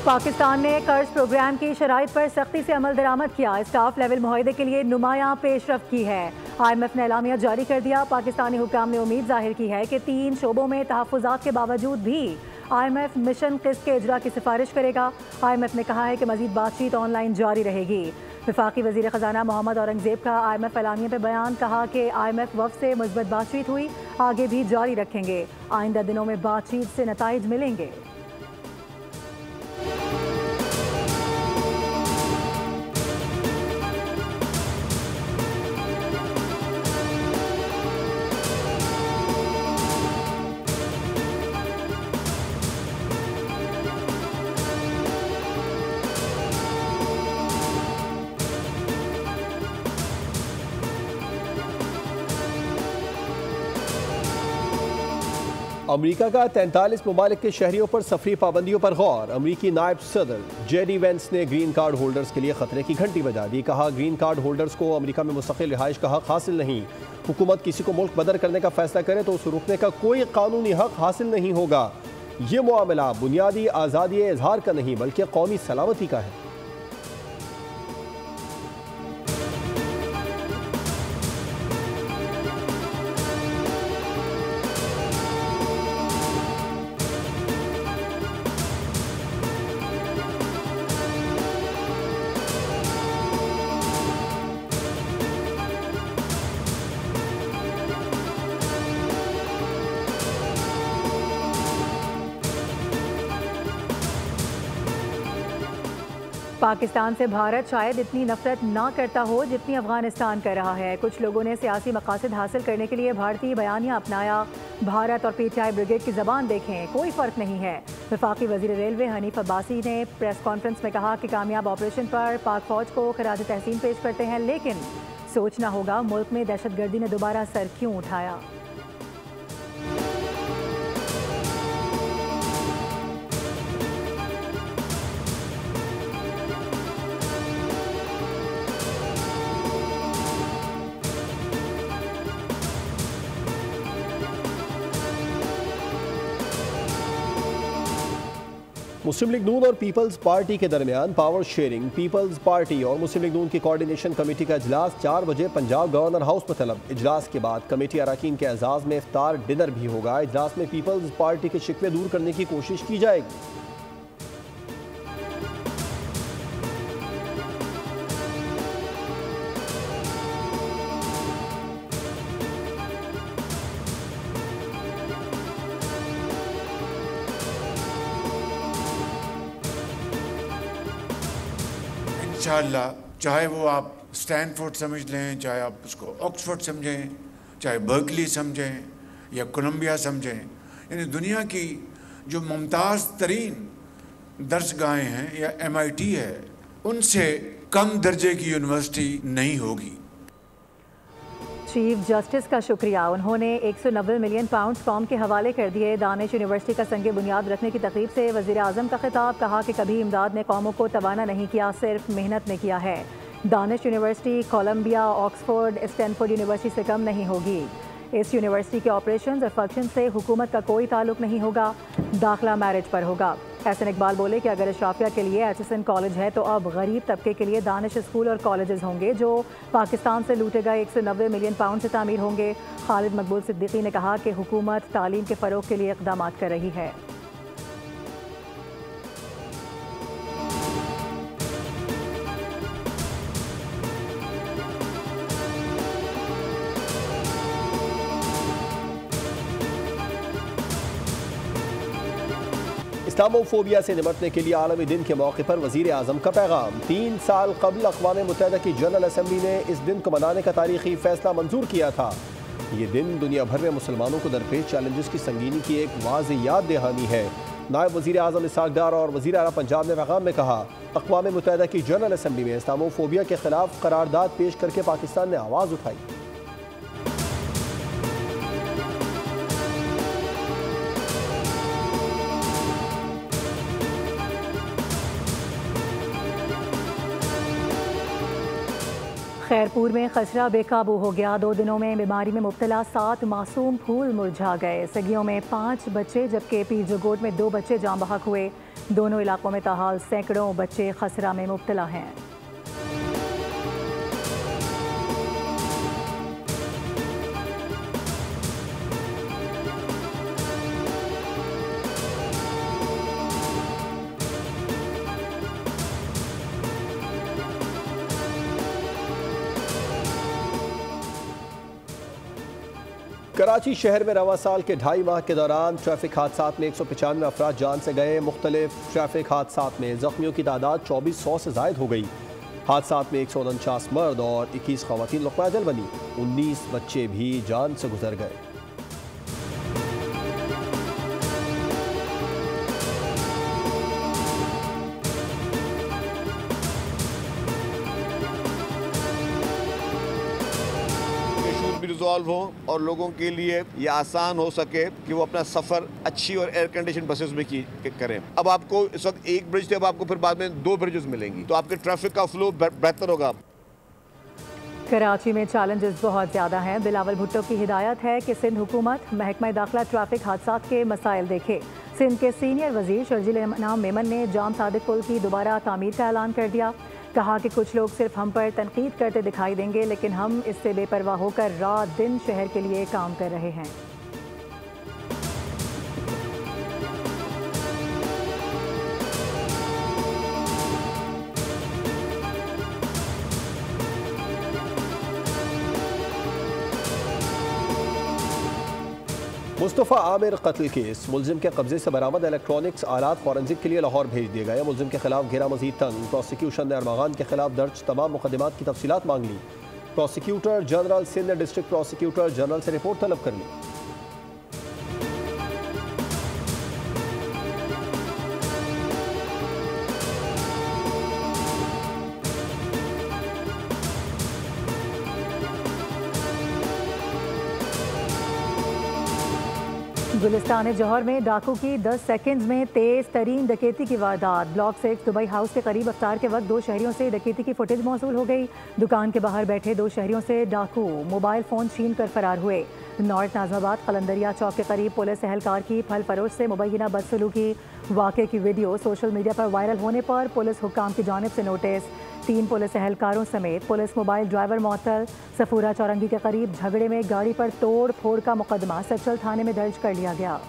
पाकिस्तान ने कर्ज प्रोग्राम की शराइत पर सख्ती से अमल दरामद किया। स्टाफ लेवल मुआहदे के लिए नुमायां पेशरफ्त की है। IMF ने एलामिया जारी कर दिया। पाकिस्तानी हुक्काम ने उम्मीद जाहिर की है कि 3 शोबों में तहफ़्फ़ुज़ात के बावजूद भी IMF मिशन किस्त के इजरा की सिफारिश करेगा। IMF ने कहा है कि मजीद बातचीत ऑनलाइन जारी रहेगी। वफाकी वज़ीर ख़जाना मोहम्मद औरंगज़ेब का IMF एलामिया पर बयान, कहा कि IMF वफ़द से मुस्बत बातचीत हुई, आगे भी जारी रखेंगे। आइंदा दिनों में बातचीत से नताइज मिलेंगे। अमरीका का 43 ममालिक के शहरियों पर सफरी पाबंदियों पर गौर। अमरीकी नायब सदर जेडी वेंस ने ग्रीन कार्ड होल्डर्स के लिए खतरे की घंटी बजा दी। कहा, ग्रीन कार्ड होल्डर्स को अमरीका में मुस्तकिल रिहाइश का हक हासिल नहीं। हुकूमत किसी को मुल्क बदर करने का फैसला करे तो उसे रुकने का कोई कानूनी हक हासिल नहीं होगा। ये मामला बुनियादी आज़ादी इजहार का नहीं बल्कि कौमी सलामती का है। पाकिस्तान से भारत शायद इतनी नफरत ना करता हो जितनी अफगानिस्तान कर रहा है। कुछ लोगों ने सियासी मकासद हासिल करने के लिए भारतीय बयानिया अपनाया। भारत और PTI ब्रिगेड की जबान देखें, कोई फ़र्क नहीं है। वफाकी वज़ीर रेलवे हनीफ अब्बासी ने प्रेस कॉन्फ्रेंस में कहा कि कामयाब ऑपरेशन पर पाक फ़ौज को खराज तहसीन पेश करते हैं, लेकिन सोचना होगा मुल्क में दहशतगर्दी ने दोबारा सर क्यों उठाया। मुस्लिम लीग नून और पीपल्स पार्टी के दरमियान पावर शेयरिंग। पीपल्स पार्टी और मुस्लिम लीग नून की कोऑर्डिनेशन कमेटी का इजलास 4 बजे पंजाब गवर्नर हाउस में तलब। इजलास के बाद कमेटी अरकान के एजाज में इफ्तार डिनर भी होगा। इजलास में पीपल्स पार्टी के शिकवे दूर करने की कोशिश की जाएगी। इंशाअल्लाह, चाहे वो आप स्टैनफोर्ड समझ लें, चाहे आप उसको ऑक्सफोर्ड समझें, चाहे बर्कली समझें या कोलंबिया समझें, यानी दुनिया की जो मुमताज़ तरीन दर्सगाहें हैं या MIT है, उनसे कम दर्जे की यूनिवर्सिटी नहीं होगी। चीफ जस्टिस का शुक्रिया। उन्होंने 190 मिलियन पाउंड कौम के हवाले कर दिए। दानिश यूनिवर्सिटी का संगे बुनियाद रखने की तकरीब से वज़ीर आज़म का खिताब। कहा कि कभी इमदाद ने कौमों को तवाना नहीं किया, सिर्फ मेहनत ने किया है। दानिश university Columbia, Oxford, Stanford university से कम नहीं होगी। इस यूनिवर्सिटी के ऑपरेशन और फंक्शन से हुकूमत का कोई ताल्लुक नहीं होगा। दाखिला मैरिज पर होगा। एहसन इकबाल बोले कि अगर अशराफिया के लिए HSN कॉलेज है तो अब गरीब तबके के लिए दानिश स्कूल और कॉलेजेस होंगे जो पाकिस्तान से लूटे गए 190 मिलियन पाउंड से तामीर होंगे। खालिद मकबूल सिद्दीकी ने कहा कि हुकूमत तालीम के फ़रोग के लिए इक़दाम कर रही है। इस्लामोफोबिया से निपटने के लिए आलमी दिन के मौके पर वज़ीर आज़म का पैगाम। 3 साल कबल अक़वाम मुत्तहिदा की जनरल असम्बली ने इस दिन को मनाने का तारीखी फैसला मंजूर किया था। ये दिन दुनिया भर में मुसलमानों को दरपेश चैलेंजेस की संगीनी की एक वाज़ेह याद दहानी है। नायब वज़ीर आज़म इसहाक़ डार और वज़ीर आला पंजाब ने पैगाम में कहा, अक़वाम मुत्तहिदा की जनरल असम्बली में इस्लामोफोबिया के खिलाफ करारदाद पेश करके पाकिस्तान ने आवाज़ उठाई। खैरपुर में खसरा बेकाबू हो गया। 2 दिनों में बीमारी में मुब्तला 7 मासूम फूल मुरझा गए। सगियों में 5 बच्चे जबकि पीरजोगोट में 2 बच्चे जाँ बहक हुए। दोनों इलाकों में ताहाल सैकड़ों बच्चे खसरा में मुब्तला हैं। कराची शहर में रवा साल के 2.5 माह के दौरान ट्रैफिक हादसात में 195 अफराद जान से गए। मुख्तलिफ ट्रैफिक हादसात में जख्मियों की तादाद 2400 से जायद हो गई। हादसात में 149 मर्द और 21 खवातीन लुक़मा अजल बनी। 19 बच्चे भी जान से गुजर गए। रिजॉल्व हो और लोगों के लिए ये आसान हो सके कि वो अपना सफ़र अच्छी और एयर कंडीशन बसेस में करें। अब आपको इस वक्त एक ब्रिज थे, अब आपको फिर बाद में 2 ब्रिजेस मिलेंगी, तो आपके ट्रैफिक का फ्लो बेहतर होगा। कराची में चैलेंजेस बहुत ज़्यादा हैं। बिलावल भुट्टो की हिदायत है कि सिंध हुकूमत महकमा दाखिला ट्रैफिक हादसात के मसाइल देखे। सिंध के सीनियर वजीर शर्जील इनाम मेमन ने जाम सादिक पुल की दोबारा तामीर का ऐलान कर दिया। कहा कि कुछ लोग सिर्फ हम पर तनकीद करते दिखाई देंगे, लेकिन हम इससे बेपरवाह होकर रात दिन शहर के लिए काम कर रहे हैं। मुस्तफ़ा आमिर कत्ल केस। मुलजिम के कब्जे से बरामद इलेक्ट्रॉनिक्स आलात फॉरेंसिक के लिए लाहौर भेज दिए गए। मुलजिम के खिलाफ घेरा मजीद तंग। प्रोसिक्यूशन ने अरमागान के खिलाफ दर्ज तमाम मुकदमात की तफसीलात मांग ली। प्रोसिक्यूटर जनरल सिंध ने डिस्ट्रिक्ट प्रोसिक्यूटर जनरल से रिपोर्ट तलब कर ली। गुलिस्तान जौहर में डाकू की 10 सेकंड्स में तेज तरीन डकैती की वारदात। ब्लॉक 6 दुबई हाउस के करीब अफ्तार के वक्त 2 शहरियों से डकैती की फुटेज मौसूल हो गई। दुकान के बाहर बैठे 2 शहरियों से डाकू मोबाइल फ़ोन छीन कर फरार हुए। नॉर्थ नाजमाबाद कलंदरिया चौक के करीब पुलिस एहलकार की फल फरोश से मुबैना बदसलूकी वाक़े की वीडियो सोशल मीडिया पर वायरल होने पर पुलिस हुक्काम की जानिब से नोटिस। 3 पुलिस एहलकारों समेत पुलिस मोबाइल ड्राइवर मअतल। सफूरा चौरंगी के करीब झगड़े में गाड़ी पर तोड़ फोड़ का मुकदमा सचल थाने में दर्ज कर लिया गया।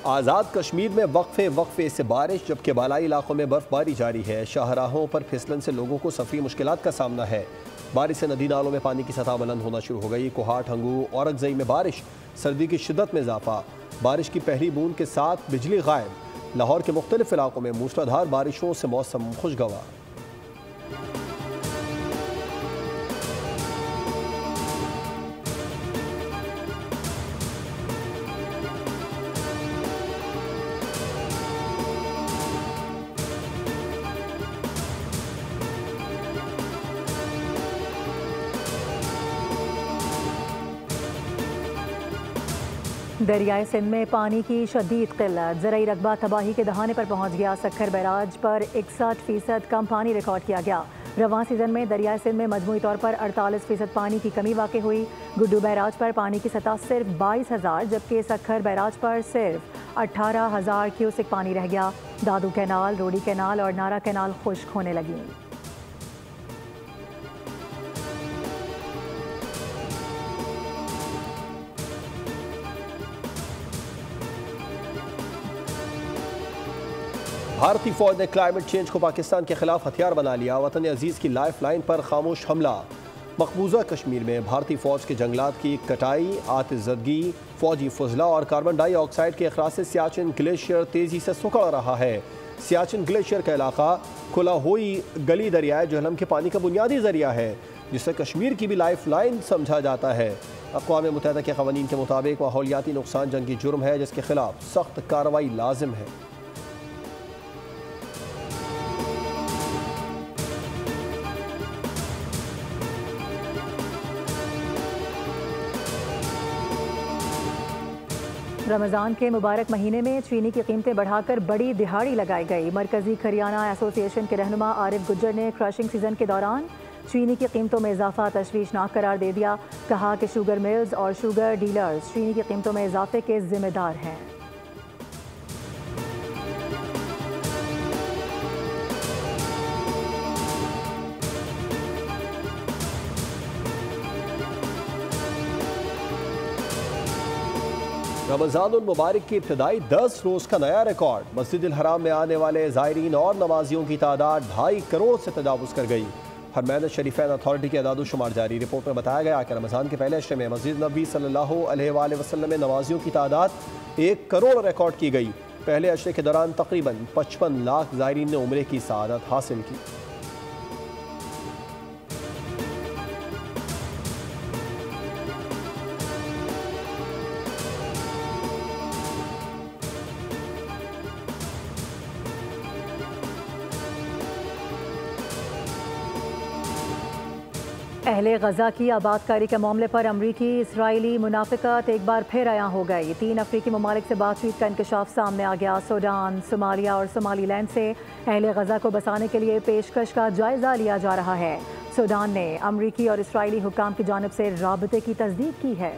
आज़ाद कश्मीर में वक्फे से बारिश, जबकि बालाई इलाकों में बर्फबारी जारी है। शाहराहों पर फिसलन से लोगों को सफरी मुश्किलात का सामना है। बारिश से नदी नालों में पानी की सतह बुलंद होना शुरू हो गई। कोहाट, हंगू और औरंगज़ई में बारिश, सर्दी की शिद्दत में इजाफा। बारिश की पहली बूंद के साथ बिजली गायब। लाहौर के मुख्तलिफ इलाकों में मूसलाधार बारिशों से मौसम खुशगवार। दरियाए सिंध में पानी की शदीद किल्लत। ज़राई रकबा तबाही के दहाने पर पहुंच गया। सक्खर बैराज पर 61% कम पानी रिकॉर्ड किया गया। रवां सीजन में दरियाए सिंध में मजमूई तौर पर 48% पानी की कमी वाक़ हुई। गुड्डू बैराज पर पानी की सतह सिर्फ 22,000, जबकि सक्खर बैराज पर सिर्फ 18,000 क्यूसेक पानी रह गया। दादू कैनाल, रोडी कैनाल और नारा कैनाल खुश्क होने लगी। भारतीय फौज ने क्लाइमेट चेंज को पाकिस्तान के खिलाफ हथियार बना लिया। वतन अजीज़ की लाइफ लाइन पर खामोश हमला। मकबूजा कश्मीर में भारतीय फौज के जंगलात की कटाई, आतिशज़दगी, फौजी फजला और कार्बन डाइऑक्साइड के अखराज से सियाचिन ग्लेशियर तेज़ी से सुखड़ रहा है। सियाचिन ग्लेशियर का इलाका खुलाहोई गली दरियाए जहलम के पानी का बुनियादी जरिया है, जिसे कश्मीर की भी लाइफ लाइन समझा जाता है। अक़वाम मुत्तहिदा के क़वानीन के मुताबिक माहौलियाती नुकसान जंगी जुर्म है, जिसके खिलाफ सख्त कार्रवाई लाजिम है। रमज़ान के मुबारक महीने में चीनी की कीमतें बढ़ाकर बड़ी दिहाड़ी लगाई गई। मरकजी खरियाना एसोसिएशन के रहनुमा आरिफ गुज्जर ने क्रशिंग सीजन के दौरान चीनी की कीमतों में इजाफा तशवीशनाक करार दे दिया। कहा कि शुगर मिल्स और शुगर डीलर्स चीनी की कीमतों में इजाफे के जिम्मेदार हैं। रमज़ानुल मुबारक की इब्तदाई 10 रोज़ का नया रिकॉर्ड। मस्जिद हराम में आने वाले ज़ायरीन और नमाजियों की तादाद 2.5 करोड़ से तजावुज़ कर गई। हरमैन शरीफैन अथॉरिटी की अदाद-ओ-शुमार जारी। रिपोर्ट में बताया गया कि रमज़ान के पहले अशरे में मस्जिद नबी सल्लल्लाहु अलैहि वसल्लम में नमाजियों की तादाद 1 करोड़ रिकॉर्ड की गई। पहले अशरे के दौरान तकरीबन 55 लाख ज़ायरीन ने उम्रे की सआदत हासिल की। अहले गजा की आबादकारी के मामले पर अमरीकी इसराइली मुनाफिकत एक बार फिर आया हो गई। 3 अफ्रीकी ममालिक से बातचीत का इंकशाफ सामने आ गया। सूडान, सोमालिया और सोमालीलैंड से अहले गजा को बसाने के लिए पेशकश का जायजा लिया जा रहा है। सूडान ने अमरीकी और इसराइली हुक्काम की जानिब से राबते की तस्दीक की है।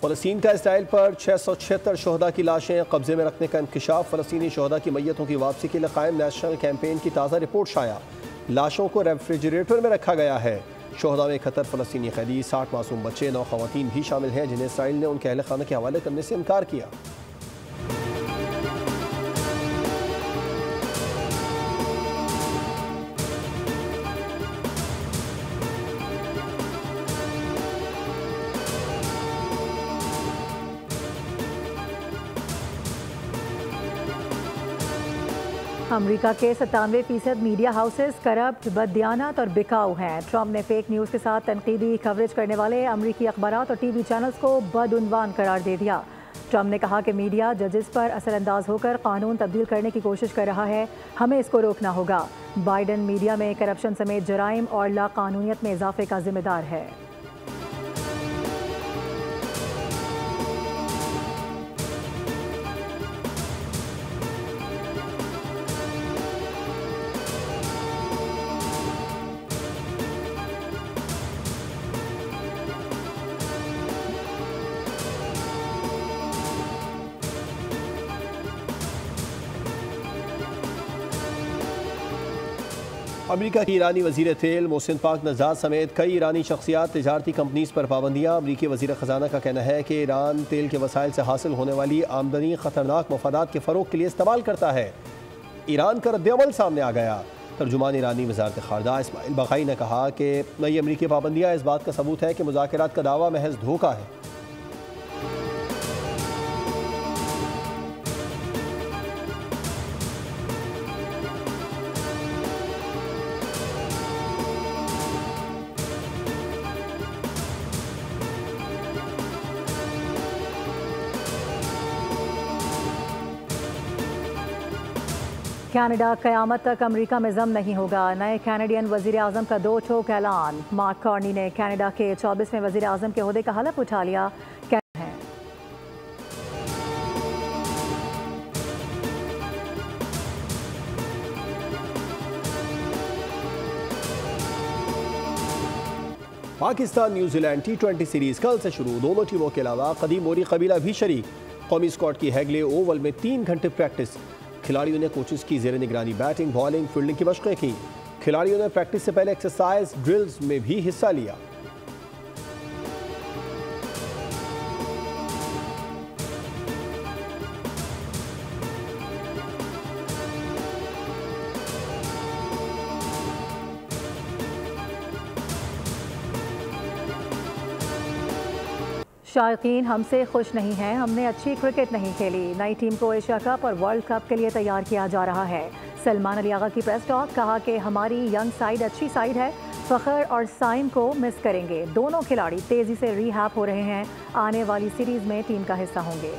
फ़लस्तीन का इसराइल पर 676 शहदा की लाशें कब्जे में रखने का इंकशाफ। फ़लस्तीनी शहदा की मैयतों की वापसी के लिए कायम नेशनल कैंपेन की ताज़ा रिपोर्ट शाया। लाशों को रेफ्रिजरेटर में रखा गया है। शहदा में 71 फ़लस्तीनी कैदी, 60 मासूम बच्चे, 9 ख़वातीन भी शामिल हैं जिन्हें इसराइल ने उनके अहल खाना के हवाले करने से इनकार किया। अमरीका के 97% मीडिया हाउसेस करप्ट, बददियानत और बिकाऊ हैं। ट्रंप ने फेक न्यूज़ के साथ तनकीदी कवरेज करने वाले अमरीकी अखबारात और टीवी चैनल्स को बदउनवान करार दे दिया। ट्रंप ने कहा कि मीडिया जजेस पर असरअंदाज होकर कानून तब्दील करने की कोशिश कर रहा है, हमें इसको रोकना होगा। बाइडन मीडिया में करप्शन समेत जराइम और लाकानूनियत में इजाफे का जिम्मेदार है। अमरीका की ईरानी वज़ीर तेल मोहसिन पाक नज़ाद समेत कई ईरानी शख्सियात तिजारती कंपनीज पर पाबंदियाँ। अमरीकी वज़ीर ख़जाना का कहना है कि ईरान तेल के वसाइल से हासिल होने वाली आमदनी ख़तरनाक मफादात के फ़रोग़ के लिए इस्तेमाल करता है। ईरान का रद्द-ए-अमल सामने आ गया। तर्जुमान ईरानी वज़ारत ख़ारजा इस्माइल बाक़ाई ने कहा कि नई अमरीकी पाबंदियाँ इस बात का सबूत है कि मुज़ाकरात का दावा महज धोखा है। कनाडा क़यामत तक अमरीका में ज़म नहीं होगा। नए कैनेडियन वज़ीर आज़म का 2 ठोक ऐलान। मार्क कार्नी ने कनाडा के 24वें वज़ीर आज़म के ओहदे का हलफ उठा लिया। है पाकिस्तान न्यूजीलैंड T20 सीरीज़ कल से शुरू। दोनों टीमों के अलावा कदीम ओरी कबीला भी शरीक। कौमी स्क्वाड की हैगले ओवल में 3 घंटे प्रैक्टिस। खिलाड़ियों ने कोचेस की ज़ेर निगरानी बैटिंग, बॉलिंग, फील्डिंग की मशक़ें की। खिलाड़ियों ने प्रैक्टिस से पहले एक्सरसाइज ड्रिल्स में भी हिस्सा लिया। शायकीन हमसे खुश नहीं हैं, हमने अच्छी क्रिकेट नहीं खेली। नई टीम को एशिया कप और वर्ल्ड कप के लिए तैयार किया जा रहा है। सलमान अली आगा की प्रेस टॉक। कहा कि हमारी यंग साइड अच्छी साइड है, फखर और साइम को मिस करेंगे। दोनों खिलाड़ी तेजी से रिहैब हो रहे हैं। आने वाली सीरीज में टीम का हिस्सा होंगे।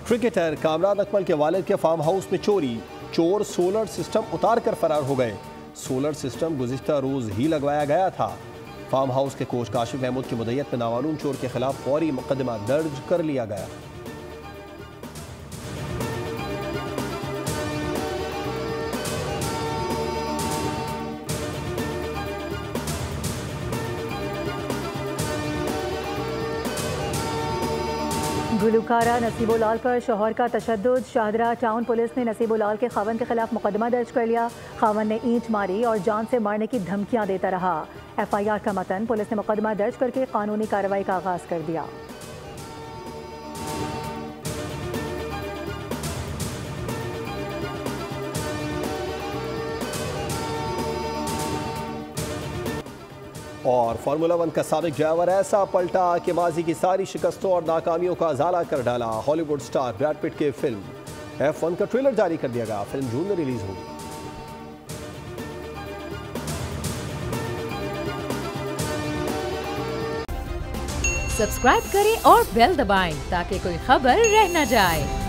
क्रिकेटर कामरान अकमल के वालिद के फार्म हाउस में चोरी। चोर सोलर सिस्टम उतार कर फरार हो गए। सोलर सिस्टम गुज़िश्ता रोज ही लगवाया गया था। फार्म हाउस के कोच काशिफ महमूद की मुद्दत में नामालूम चोर के खिलाफ फौरी मुकदमा दर्ज कर लिया गया। गुलकारा नसीबुलाल पर शौहर का तशद्दुद। शाहदरा टाउन पुलिस ने नसीबुलाल के खावन के खिलाफ मुकदमा दर्ज कर लिया। खावन ने ईंट मारी और जान से मारने की धमकियां देता रहा। FIR का मतन पुलिस ने मुकदमा दर्ज करके कानूनी कार्रवाई का आगाज कर दिया। और फार्मूला 1 का साबिक ड्राइवर ऐसा पलटा कि माजी की सारी शिकस्तों और नाकामियों का अजाला कर डाला। हॉलीवुड स्टार ब्रैड पिट के फिल्म F1 का ट्रेलर जारी कर दिया गया। फिल्म जून में रिलीज होगी। सब्सक्राइब करें और बेल दबाएं ताकि कोई खबर रह न जाए।